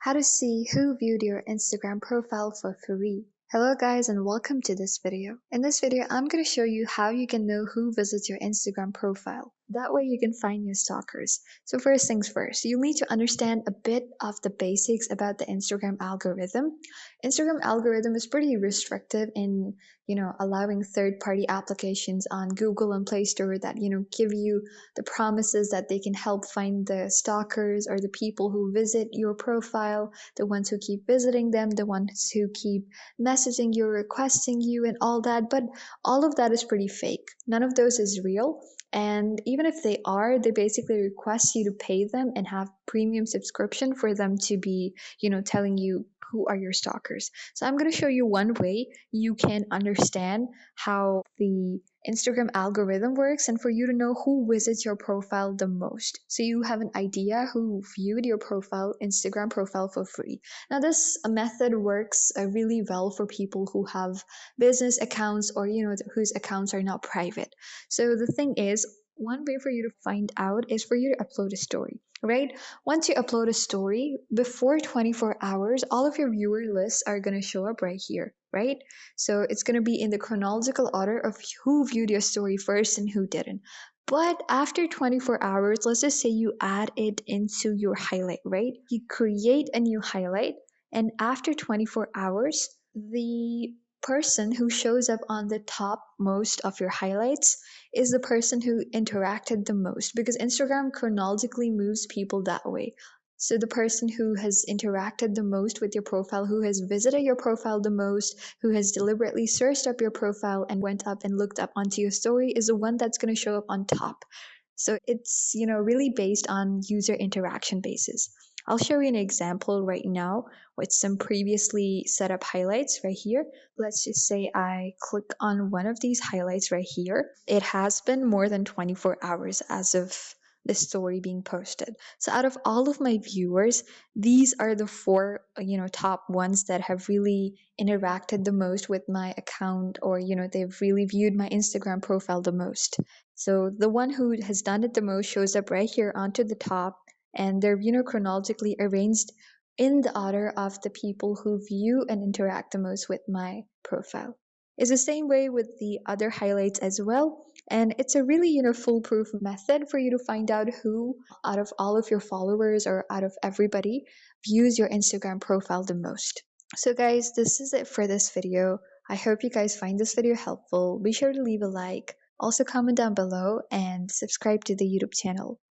How to see who viewed your Instagram profile for free. Hello guys and welcome to this video. In this video, I'm going to show you how you can know who visits your Instagram profile. That way you can find your stalkers. So first things first, you'll need to understand a bit of the basics about the Instagram algorithm. Instagram algorithm is pretty restrictive in, allowing third-party applications on Google and Play Store that, give you the promises that they can help find the stalkers or the people who visit your profile, the ones who keep visiting them, the ones who keep messaging you, requesting you, and all that. But all of that is pretty fake. None of those is real. And even if they are, they basically request you to pay them and have premium subscription for them to be, telling you who are your stalkers. So I'm going to show you one way you can understand how the Instagram algorithm works and for you to know who visits your profile the most. So you have an idea who viewed your Instagram profile for free. Now this method works really well for people who have business accounts or whose accounts are not private. So the thing is, one way for you to find out is for you to upload a story, right? Once you upload a story, before 24 hours, all of your viewer lists are going to show up right here, right? So it's going to be in the chronological order of who viewed your story first and who didn't. But after 24 hours, let's just say you add it into your highlight, right? You create a new highlight, and after 24 hours, the person who shows up on the top most of your highlights is the person who interacted the most, because Instagram chronologically moves people that way. So the person who has interacted the most with your profile, who has visited your profile the most, who has deliberately searched up your profile and went up and looked up onto your story is the one that's going to show up on top. So it's, really based on user interaction basis. I'll show you an example right now with some previously set up highlights right here. Let's just say I click on one of these highlights right here. It has been more than 24 hours as of the story being posted. So out of all of my viewers, these are the four, top ones that have really interacted the most with my account, or, they've really viewed my Instagram profile the most. So the one who has done it the most shows up right here onto the top, and they're, chronologically arranged in the order of the people who view and interact the most with my profile. It's the same way with the other highlights as well. And it's a really, foolproof method for you to find out who out of all of your followers or out of everybody views your Instagram profile the most. So guys, this is it for this video. I hope you guys find this video helpful. Be sure to leave a like, also comment down below and subscribe to the YouTube channel.